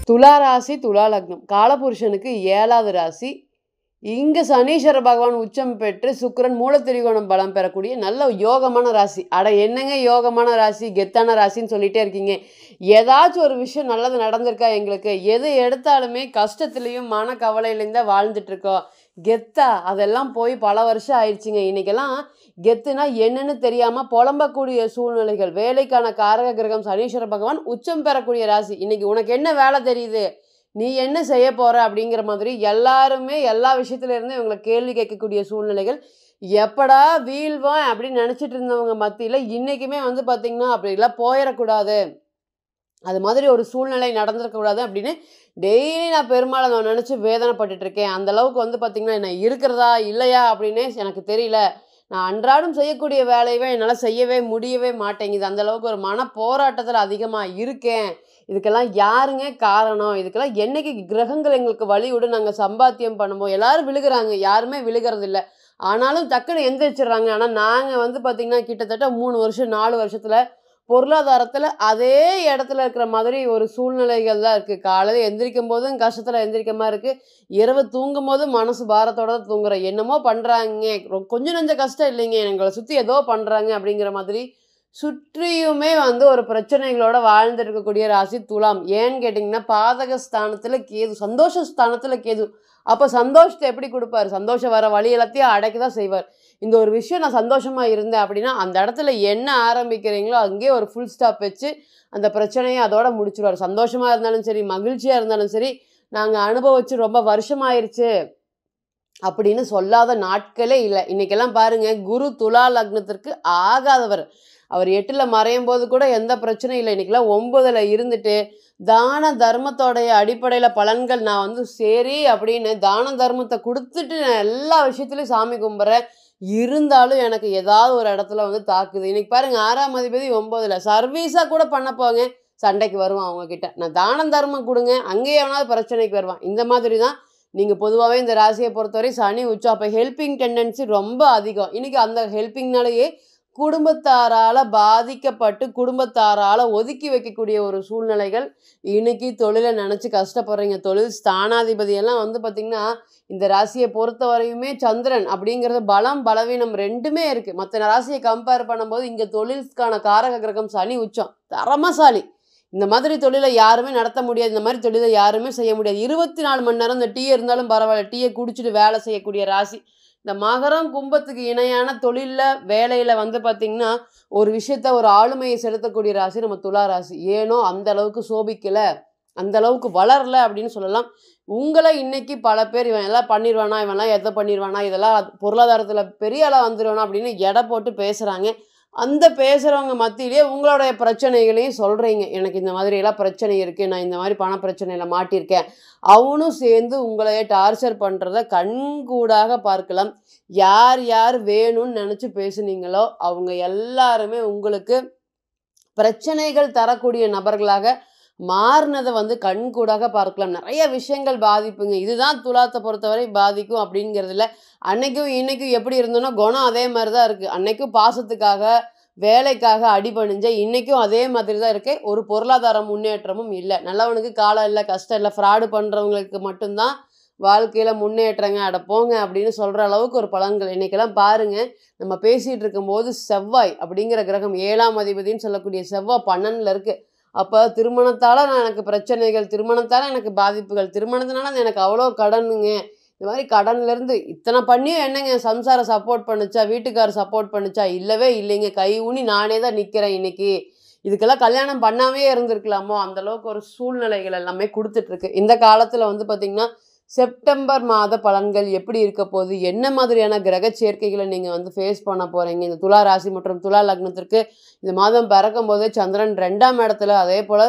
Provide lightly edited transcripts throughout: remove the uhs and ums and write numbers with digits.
துலா ராசி, துலா லக்னம். காலபுருஷனுக்கு 7வது ராசி. இங்க சனீஸ்வர பகவான் உச்சம் பெற்று சுக்கிரன் மூலத்திரிகோணம் பலம் பெறக்கூடிய நல்ல யோகமான ராசி. அட என்னங்க யோகமான ராசி, கெத்தான ராசின்னு சொல்லிட்டே இருக்கீங்க. ஏதாச்சும் ஒரு விஷயம் நல்லது நடந்திருக்கா எங்களுக்கு? எது எடுத்தாலுமே கஷ்டத்துலேயும் மனக்கவலையிலேயும் தான் வாழ்ந்துட்டு இருக்கோம். கெத்தா அதெல்லாம் போய் பல வருஷம் ஆயிடுச்சுங்க. இன்னைக்கெல்லாம் கெத்துனா என்னன்னு தெரியாம புலம்பக்கூடிய சூழ்நிலைகள். வேலைக்கான காரக கிரகம் சனீஸ்வர பகவான் உச்சம் பெறக்கூடிய ராசி. இன்னைக்கு உனக்கு என்ன வேலை தெரியுது, நீ என்ன செய்ய போற அப்படிங்கிற மாதிரி எல்லாருமே எல்லா விஷயத்துல இருந்து இவங்களை கேள்வி கேட்கக்கூடிய சூழ்நிலைகள். எப்படா வீழ்வான் அப்படின்னு நினைச்சிட்டு இருந்தவங்க மத்தியில இன்னைக்குமே வந்து பாத்தீங்கன்னா அப்படிலாம் போயிடக்கூடாது, அது மாதிரி ஒரு சூழ்நிலை நடந்திருக்கக்கூடாது அப்படின்னு டெய்லி நான் பெருமாளை நான் நினச்சி வேதனைப்பட்டுட்டு இருக்கேன். அந்த அளவுக்கு வந்து பார்த்திங்கன்னா என்ன இருக்கிறதா இல்லையா அப்படின்னே எனக்கு தெரியல. நான் அன்றாடம் செய்யக்கூடிய வேலையவே என்னால் செய்யவே முடியவே மாட்டேங்குது. அந்த அளவுக்கு ஒரு மன போராட்டத்தில் அதிகமாக இருக்கேன். இதுக்கெல்லாம் யாருங்க காரணம்? இதுக்கெல்லாம் என்னைக்கு கிரகங்கள் எங்களுக்கு வழி விடு நாங்கள் சம்பாத்தியம் பண்ணும்போது எல்லாரும் விழுகிறாங்க, யாருமே விழுகிறது இல்லை. ஆனாலும் டக்குன்னு எந்திரிச்சிடுறாங்க. ஆனால் நாங்கள் வந்து பார்த்திங்கன்னா கிட்டத்தட்ட 3 வருஷம் 4 வருஷத்தில் பொருளாதாரத்தில் அதே இடத்துல இருக்கிற மாதிரி ஒரு சூழ்நிலைகள் தான் இருக்குது. காலையில் எந்திரிக்கும் போதும் கஷ்டத்தில் எந்திரிக்க மாதிரி இருக்குது, இரவு தூங்கும் போதும் மனசு பாரத்தோட தான் தூங்குறேன். என்னமோ பண்ணுறாங்க, கொஞ்சம் நெஞ்ச கஷ்டம் இல்லைங்க, எங்களை சுற்றி ஏதோ பண்ணுறாங்க அப்படிங்கிற மாதிரி சுற்றியுமே வந்து ஒரு பிரச்சனைகளோட வாழ்ந்துட்டு இருக்கக்கூடிய ராசி துலாம். ஏன்னு கேட்டிங்கன்னா பாதக ஸ்தானத்தில் கேது, சந்தோஷ ஸ்தானத்தில் கேது. அப்போ சந்தோஷத்தை எப்படி கொடுப்பாரு? சந்தோஷம் வர வழி எல்லாத்தையும் அடக்க தான் செய்வார். இந்த ஒரு விஷயம் நான் சந்தோஷமாக இருந்தேன் அப்படின்னா அந்த இடத்துல என்ன ஆரம்பிக்கிறீங்களோ அங்கேயே ஒரு ஃபுல் ஸ்டாப் வச்சு அந்த பிரச்சனையை அதோட முடிச்சுடுவார். சந்தோஷமாக இருந்தாலும் சரி, மகிழ்ச்சியாக இருந்தாலும் சரி, நாங்கள் அனுபவிச்சு ரொம்ப வருஷமாயிருச்சு அப்படின்னு சொல்லாத நாட்களே இல்லை. இன்றைக்கெல்லாம் பாருங்கள், குரு துலா லக்னத்திற்கு ஆகாதவர். அவர் 8ல் மறையும் போது கூட எந்த பிரச்சனையும் இல்லை. இன்றைக்கெல்லாம் 9ல் இருந்துட்டு தான தர்மத்தோடைய அடிப்படையில் பலன்கள் நான் வந்து சரி அப்படின்னு தான தர்மத்தை கொடுத்துட்டு நான் எல்லா விஷயத்துலையும் சாமி கும்பிட்றேன். இருந்தாலும் எனக்கு ஏதாவது ஒரு இடத்துல வந்து தாக்குது. இன்னைக்கு பாருங்கள், 6ஆம் அதிபதி 9ல் சர்வீஸாக கூட பண்ண போங்க சண்டைக்கு வருவான் அவங்கக்கிட்ட. நான் தானம் தர்மம் கொடுங்க, அங்கேயே எவனாவது பிரச்சனைக்கு வருவான். இந்த மாதிரி தான் நீங்கள் பொதுவாகவே இந்த ராசியை பொறுத்தவரை சனி உச்சம். அப்போ ஹெல்பிங் டெண்டன்சி ரொம்ப அதிகம். இன்றைக்கி அந்த ஹெல்பிங்னாலேயே குடும்பத்தாரால் பாதிக்கப்பட்டு குடும்பத்தாரால் ஒதுக்கி வைக்கக்கூடிய ஒரு சூழ்நிலைகள். இன்னைக்கு தொழிலை நினச்சி கஷ்டப்படுறீங்க. தொழில் ஸ்தானாதிபதியெல்லாம் வந்து பார்த்திங்கன்னா இந்த ராசியை பொறுத்த வரையுமே சந்திரன் அப்படிங்கிறது பலம் பலவீனம் ரெண்டுமே இருக்குது. மற்ற ராசியை கம்பேர் பண்ணும்போது இங்கே தொழிலுக்கான காரக கிரகம் சனி உச்சம், தரமசாலி. இந்த மாதிரி தொழிலை யாருமே நடத்த முடியாது, இந்த மாதிரி தொழிலை யாருமே செய்ய முடியாது. 24 மணி நேரம் இந்த டீ இருந்தாலும் பரவாயில்ல, டீயை குடிச்சிட்டு வேலை செய்யக்கூடிய ராசி. இந்த மகரம் கும்பத்துக்கு இணையான தொழிலில் வேலையில் வந்து பார்த்திங்கன்னா ஒரு விஷயத்த ஒரு ஆளுமையை செலுத்தக்கூடிய ராசி நம்ம துலா ராசி. ஏனோ அந்த அளவுக்கு சோபிக்கலை, அந்த அளவுக்கு வளரலை அப்படின்னு சொல்லலாம். உங்களை இன்னைக்கு பல பேர் இவன் எல்லாம் பண்ணிடுவானா, இவன்லாம் எதை பண்ணிடுவானா, இதெல்லாம் பொருளாதாரத்தில் பெரிய ஆளாக வந்துடுவானா அப்படின்னு எடை போட்டு பேசுகிறாங்க. அந்த பேசுகிறவங்க மத்தியிலே உங்களுடைய பிரச்சனைகளையும் சொல்கிறீங்க. எனக்கு இந்த மாதிரியெல்லாம் பிரச்சனை இருக்குது, நான் இந்த மாதிரி பண பிரச்சனையில் மாட்டியிருக்கேன். அவனும் சேர்ந்து உங்களையே டார்ச்சர் பண்ணுறத கண்கூடாக பார்க்கலாம். யார் யார் வேணும்னு நினச்சி பேசுனீங்களோ அவங்க எல்லாருமே உங்களுக்கு பிரச்சனைகள் தரக்கூடிய நபர்களாக மாறினதை வந்து கண்கூடாக பார்க்கலாம். நிறைய விஷயங்கள் பாதிப்புங்க. இதுதான் துலாத்தை பொறுத்தவரை பாதிக்கும் அப்படிங்கிறதுல அன்னைக்கும் இன்னைக்கும் எப்படி இருந்தோன்னா குணம் அதே மாதிரி தான் இருக்குது. அன்னைக்கும் பாசத்துக்காக வேலைக்காக அடிபணிஞ்ச இன்றைக்கும் அதே மாதிரி தான் இருக்குது. ஒரு பொருளாதார முன்னேற்றமும் இல்லை. நல்லவனுக்கு காலம் இல்லை, கஷ்டம் இல்லை. ஃப்ராடு பண்ணுறவங்களுக்கு மட்டும்தான் வாழ்க்கையில் முன்னேற்றங்க, அட போங்க அப்படின்னு சொல்கிற அளவுக்கு ஒரு பலன்கள். இன்றைக்கெல்லாம் பாருங்கள், நம்ம பேசிகிட்டு இருக்கும்போது செவ்வாய் அப்படிங்கிற கிரகம் 7ஆம் அதிபதினு சொல்லக்கூடிய செவ்வாய் 12ல் இருக்குது. அப்போ திருமணத்தால் நான் எனக்கு பிரச்சனைகள், திருமணத்தால் எனக்கு பாதிப்புகள், திருமணத்தினால எனக்கு அவ்வளோ கடனுங்க. இந்த மாதிரி கடன்லேருந்து இத்தனை பண்ணியும் என்னங்க சம்சாரம் சப்போர்ட் பண்ணுச்சா, வீட்டுக்காரர் சப்போர்ட் பண்ணுச்சா? இல்லவே இல்லைங்க. கை ஊனி நானே தான் நிற்கிறேன் இன்றைக்கி. இதுக்கெல்லாம் கல்யாணம் பண்ணாமே இருந்திருக்கலாமோ, அந்தளவுக்கு ஒரு சூழ்நிலைகள் எல்லாமே கொடுத்துட்ருக்கு. இந்த காலத்தில் வந்து பார்த்திங்கன்னா செப்டம்பர் மாத பலன்கள் எப்படி இருக்க போகுது, என்ன மாதிரியான கிரக சேர்க்கைகளை நீங்கள் வந்து ஃபேஸ் பண்ண போகிறீங்க? இந்த துலா ராசி மற்றும் துலா லக்னத்திற்கு இந்த மாதம் பிறக்கும் போதே சந்திரன் 2ஆம் இடத்துல, அதே போல்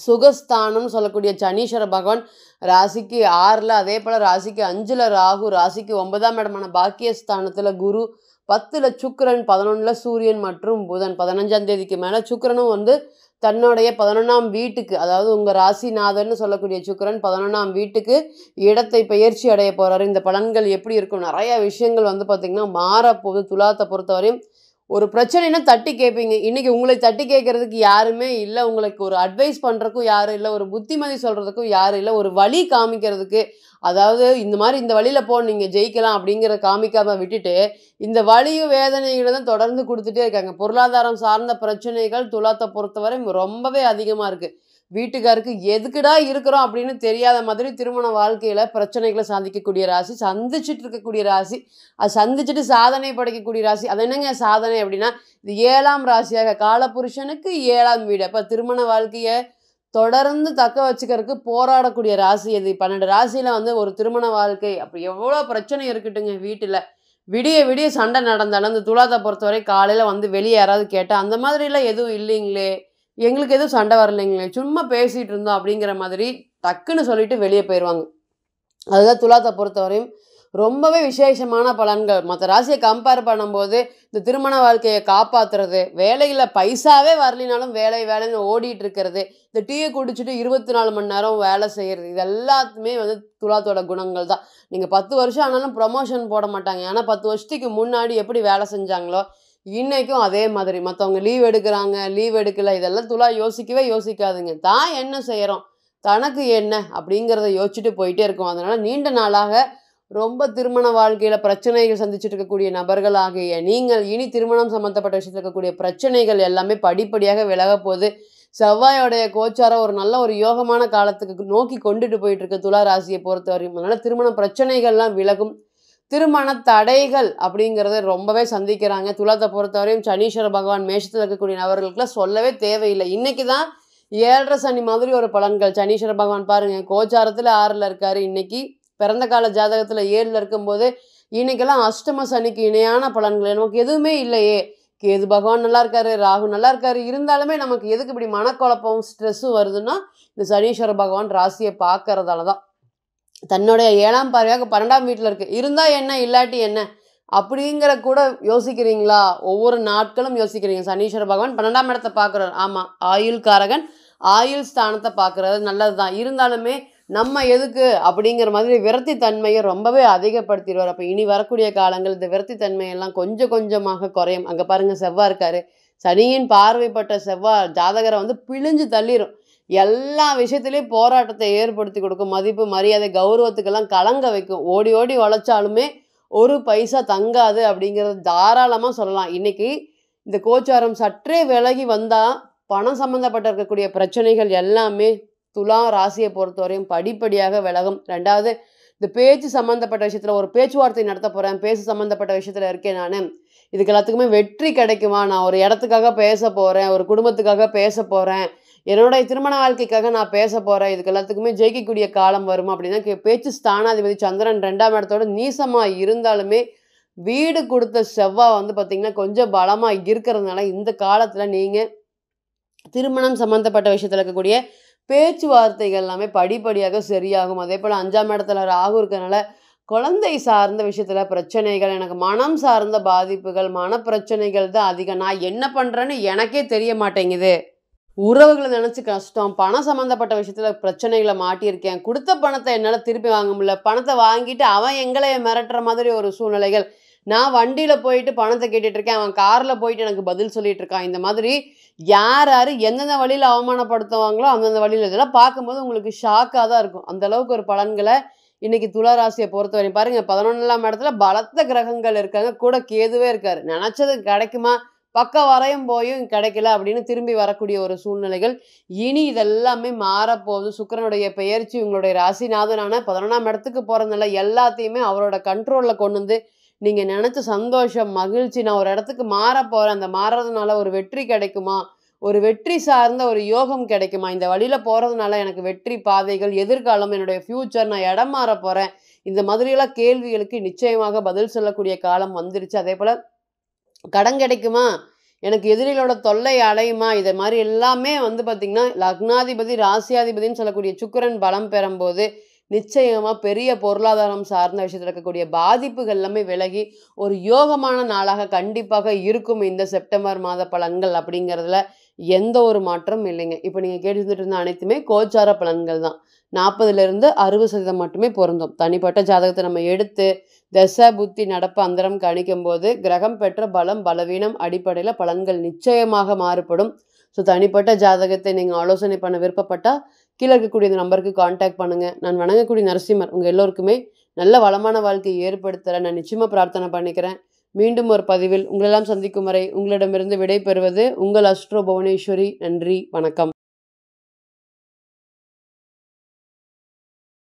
சுகஸ்தானம்னு சொல்லக்கூடிய சனீஸ்வர பகவான் ராசிக்கு 6ல், அதே போல் ராசிக்கு 5ல் ராகு, ராசிக்கு 9ஆம் இடமான பாக்கியஸ்தானத்தில் குரு, 10ல் சுக்கிரன், 11ல் சூரியன் மற்றும் புதன். 15ஆம் தேதிக்கு மேலே சுக்கிரனும் வந்து தன்னுடைய 11ஆம் வீட்டுக்கு, அதாவது உங்கள் ராசிநாதன்னு சொல்லக்கூடிய சுக்கிரன் 11ஆம் வீட்டுக்கு இடத்தை பெயர்ச்சி அடைய போகிறாரு. இந்த பலன்கள் எப்படி இருக்கும்? நிறைய விஷயங்கள் வந்து பார்த்திங்கன்னா மாறப்போகுது. துலாத்தை பொறுத்தவரையும் ஒரு பிரச்சனைனா தட்டி கேட்பீங்க. இன்னைக்கு உங்களை தட்டி கேட்கறதுக்கு யாருமே இல்ல. உங்களுக்கு ஒரு அட்வைஸ் பண்றதுக்கும் யாரும் இல்ல. ஒரு புத்திமதி சொல்றதுக்கும் யாரும் இல்ல. ஒரு வழி காமிக்கிறதுக்கு, அதாவது இந்த மாரி இந்த வழியில போ நீங்க ஜெயிக்கலாம் அப்படிங்கிறத காமிக்காம விட்டுட்டு, இந்த வலியும் வேதனைகள தான் தொடர்ந்து குடுத்துட்டே இருக்காங்க. பொருளாதாரம் சார்ந்த பிரச்சனைகள் துலாத்த பொறுத்தவரை ரொம்பவே அதிகமா இருக்கு. வீட்டுக்காருக்கு எதுக்குடா இருக்கிறோம் அப்படின்னு தெரியாத மாதிரி திருமண வாழ்க்கையில பிரச்சனைகள சந்திக்கக்கூடிய ராசி, சந்திச்சுட்டு இருக்கக்கூடிய ராசி. அது சந்திச்சுட்டு சாதனை படைக்கக்கூடிய ராசி. அது என்னங்க சாதனை அப்படின்னா, இது 7ஆம் ராசியாக காலபுருஷனுக்கு 7ஆம் வீடு. அப்ப திருமண வாழ்க்கைய தொடர்ந்து தக்க வச்சுக்கிறதுக்கு போராடக்கூடிய ராசி எது? 12 ராசியில வந்து ஒரு திருமண வாழ்க்கை அப்ப எவ்வளோ பிரச்சனை இருக்கட்டுங்க வீட்டுல. விடிய விடிய சண்டை நடந்தாலும், இந்த துலாத்த பொறுத்தவரை காலையில வந்து வெளிய யாராவது கேட்டா, அந்த மாதிரிலாம் எதுவும் இல்லைங்களே! எங்களுக்கு எதுவும் சண்டை வரலைங்களே! சும்மா பேசிட்டு இருந்தோம் அப்படிங்கிற மாதிரி டக்குன்னு சொல்லிட்டு வெளிய போயிருவாங்க. அதுதான் துலாத்த பொறுத்தவரையும் ரொம்பவே விசேஷமான பலன்கள். மத்த ராசிய கம்பேர் பண்ணும்போது, இந்த திருமண வாழ்க்கைய காப்பாத்துறது, வேலையில பைசாவே வரலினாலும் வேலை வேலைன்னு ஓடிட்டு இருக்கிறது, இந்த டீய குடிச்சுட்டு 24 மணி நேரம் வேலை செய்றது, இது எல்லாத்துமே வந்து துலாத்தோட குணங்கள் தான். நீங்க 10 வருஷம் ஆனாலும் ப்ரமோஷன் போட மாட்டாங்க. ஏன்னா 10 வருஷத்துக்கு முன்னாடி எப்படி வேலை செஞ்சாங்களோ, இன்னைக்கும் அதே மாதிரி. மத்தவங்க லீவ் எடுக்குறாங்க, லீவ் எடுக்கல, இதெல்லாம் துலா யோசிக்கவே யோசிக்காதுங்க. தான் என்ன செய்றோம்? தனக்கு என்ன? அப்படிங்கிறத யோசிச்சுட்டு போயிட்டே இருக்கும். அதனால நீண்ட நாளாக ரொம்ப திருமண வாழ்க்கையில பிரச்சனைகள் சந்திச்சுட்டு இருக்கக்கூடிய நபர்களாகிய நீங்கள், இனி திருமணம் சம்மந்தப்பட்ட விஷயத்துல இருக்கக்கூடிய பிரச்சனைகள் எல்லாமே படிப்படியாக விலகப் போது. செவ்வாயோடைய கோச்சாரம் ஒரு நல்ல ஒரு யோகமான காலத்துக்கு நோக்கி கொண்டுட்டு போயிட்டு இருக்கு துலா ராசியை பொறுத்தவரையும். அதனால திருமண பிரச்சனைகள்லாம் விலகும். திருமண தடைகள் அப்படிங்கிறத ரொம்பவே சந்திக்கிறாங்க. துலாத்த பொறுத்தவரையும் சனீஸ்வர பகவான் மேஷத்துல இருக்கக்கூடிய நபர்களுக்குலாம் சொல்லவே தேவையில்லை. இன்னைக்கு தான் 7:30 சனி மாதிரி ஒரு பலன்கள். சனீஸ்வர பகவான் பாருங்க, கோச்சாரத்துல 6ல இருக்காரு. இன்னைக்கு பிறந்த கால ஜாதகத்துல 7ல இருக்கும்போது, இன்னைக்கெல்லாம் அஷ்டம சனிக்கு இணையான பலன்கள். நமக்கு எதுவுமே இல்லையே! கேது பகவான் நல்லா இருக்காரு, ராகு நல்லா இருக்காரு. இருந்தாலுமே நமக்கு எதுக்கு இப்படி மனக்குழப்பம், ஸ்ட்ரெஸ்ஸும் வருதுன்னா, இந்த சனீஸ்வர பகவான் ராசிய பார்க்கறதால தான். தன்னுடைய 7ஆம் பார்வையாக 12ஆம் வீட்ல இருக்கு. இருந்தா என்ன? இல்லாட்டி என்ன? அப்படிங்கிற கூட யோசிக்கிறீங்களா? ஒவ்வொரு நாட்களும் யோசிக்கிறீங்க. சனீஸ்வர பகவான் 12ஆம் இடத்த பார்க்குறார். ஆமா. ஆயுள் காரகன். ஆயுள் ஸ்தானத்த பார்க்குறது நல்லது தான். இருந்தாலுமே நம்ம எதுக்கு அப்படிங்கிற மாதிரி விரக்தி தன்மைய ரொம்பவே அதிகப்படுத்திருவார். அப்ப இனி வரக்கூடிய காலங்கள் இந்த விரக்தி தன்மையெல்லாம் கொஞ்சம் கொஞ்சமாக குறையும். அங்க பாருங்க செவ்வா இருக்காரு. சனியின் பார்வைப்பட்ட செவ்வா ஜாதகர வந்து பிழிஞ்சு தள்ளிரும். எல்லா விஷயத்திலயும் போராட்டத்தை ஏற்படுத்தி கொடுக்கும். மதிப்பு, மரியாதை, கௌரவத்துக்கெல்லாம் கலங்க வைக்கும். ஓடி ஓடி உழைச்சாலுமே ஒரு பைசா தங்காது அப்படிங்கிறது தாராளமா சொல்லலாம். இன்னைக்கு இந்த கோச்சாரம் சற்றே விலகி வந்தா, பணம் சம்மந்தப்பட்ட இருக்கக்கூடிய பிரச்சனைகள் எல்லாமே துலா ராசியை பொறுத்தவரையும் படிப்படியாக விலகும். 2வது இந்த பேச்சு சம்மந்தப்பட்ட விஷயத்துல ஒரு பேச்சுவார்த்தை நடத்த போறேன். பேச்சு சம்மந்தப்பட்ட விஷயத்துல இருக்கேன் நானு. இதுக்கு எல்லாத்துக்குமே வெற்றி கிடைக்குமா? நான் ஒரு இடத்துக்காக பேச போறேன். ஒரு குடும்பத்துக்காக பேச போறேன். என்னுடைய திருமண வாழ்க்கைக்காக நான் பேச போறேன். இதுக்கு எல்லாத்துக்குமே ஜெயிக்கக்கூடிய காலம் வருமா? அப்படின்னா பேச்சு ஸ்தானாதிபதி சந்திரன் 2ஆம் இடத்தோட நீசமா இருந்தாலுமே, வீடு குடுத்த செவ்வா வந்து பார்த்தீங்கன்னா, கொஞ்சம் பலமா இருக்கிறதுனால, இந்த காலத்துல நீங்க திருமணம் சம்மந்தப்பட்ட விஷயத்துல இருக்கக்கூடிய பேச்சுவார்த்தைகள் எல்லாமே படிப்படியாக சரியாகும். அதேபோல 5ஆம் இடத்துல ராகு இருக்கனால, குழந்தை சார்ந்த விஷயத்துல பிரச்சனைகள், எனக்கு மனம் சார்ந்த பாதிப்புகள், மனப்பிரச்சனைகள் தான் அதிகம். நான் என்ன பண்றேன்னு எனக்கே தெரிய மாட்டேங்குது. உறவுகள நெனச்சு கஷ்டம். பணம் சம்மந்தப்பட்ட விஷயத்துல பிரச்சனைகள மாட்டியிருக்கேன். குடுத்த பணத்த என்னால திருப்பி வாங்க முடியல. பணத்த வாங்கிட்டு அவன் எங்களைய மிரட்டுற மாதிரி ஒரு சூழ்நிலைகள். நான் வண்டியில போயிட்டு பணத்த கேட்டுட்டு இருக்கேன். அவன் கார்ல போயிட்டு எனக்கு பதில் சொல்லிட்டு இருக்கான். இந்த மாதிரி யார் யாரு எந்தெந்த வழியில அவமானப்படுத்துவாங்களோ, அந்தந்த வழியில இதெல்லாம் பார்க்கும்போது உங்களுக்கு ஷாக்கா தான் இருக்கும். அந்த அளவுக்கு ஒரு பலன்கள இன்னைக்கு துலா ராசிய பொறுத்தவரையும் பாருங்க 11ஆம் இடத்துல பலத்த கிரகங்கள் இருக்காங்க. கூட கேதுவே இருக்காரு. நெனச்சது கிடைக்குமா? பக்கம் வரையும் போயும் கிடைக்கல அப்படின்னு திரும்பி வரக்கூடிய ஒரு சூழ்நிலைகள். இனி இதெல்லாமே மாறப்போகுது. சுக்கிரனுடைய பெயர்ச்சி உங்களுடைய ராசிநாதனான 11ஆம் இடத்துக்கு போறதுனால எல்லாத்தையுமே அவரோட கண்ட்ரோல்ல கொண்டு வந்து, நீங்க நெனச்ச சந்தோஷம், மகிழ்ச்சி, நான் ஒரு இடத்துக்கு மாறப்போறேன். அந்த மாறுறதுனால ஒரு வெற்றி கிடைக்குமா? ஒரு வெற்றி சார்ந்த ஒரு யோகம் கிடைக்குமா? இந்த வழியில போறதுனால எனக்கு வெற்றி பாதைகள், எதிர்காலம், என்னுடைய ஃப்யூச்சர், நான் இடம் மாறப் போறேன். இந்த மாதிரியெல்லாம் கேள்விகளுக்கு நிச்சயமாக பதில் சொல்லக்கூடிய காலம் வந்துருச்சு. அதேபோல கடன் கிடைக்குமா? எனக்கு எதிரிகளோட தொல்லை அடையுமா? இத மாரி எல்லாமே வந்து பார்த்தீங்கன்னா, லக்னாதிபதி, ராசியாதிபதின்னு சொல்லக்கூடிய சுக்கிரன் பலம் பெறும்போது, நிச்சயமா பெரிய பொருளாதாரம் சார்ந்த விஷயத்துல இருக்கக்கூடிய பாதிப்புகள் எல்லாமே விலகி, ஒரு யோகமான நாளாக கண்டிப்பாக இருக்கும் இந்த செப்டம்பர் மாத பலன்கள் அப்படிங்கிறதுல எந்த ஒரு மாற்றமும் இல்லைங்க. இப்போ நீங்க கேட்டுட்டு இருந்த அனைத்துமே கோச்சார பலன்கள் தான். 40லிருந்து 60% மட்டுமே பொருந்தும். தனிப்பட்ட ஜாதகத்த நம்ம எடுத்து தசை, புத்தி, நடப்பு, அந்தரம் கணிக்கும்போது கிரகம் பெற்ற பலம், பலவீனம் அடிப்படையில பலன்கள் நிச்சயமாக மாறுபடும். ஸோ தனிப்பட்ட ஜாதகத்தை நீங்க ஆலோசனை பண்ண விருப்பப்பட்டா, கீழ இருக்கக்கூடிய இந்த நம்பருக்கு கான்டாக்ட் பண்ணுங்க. நான் வணங்கக்கூடிய நரசிம்மர் உங்க எல்லோருக்குமே நல்ல வளமான வாழ்க்கையை ஏற்படுத்த நான் நிச்சயமா பிரார்த்தனை பண்ணிக்கிறேன். மீண்டும் ஒரு பதிவில் உங்களெல்லாம் சந்திக்கும் வரை உங்களிடமிருந்து விடை பெறுவது உங்கள் அஸ்ட்ரோ புவனேஸ்வரி. நன்றி, வணக்கம்.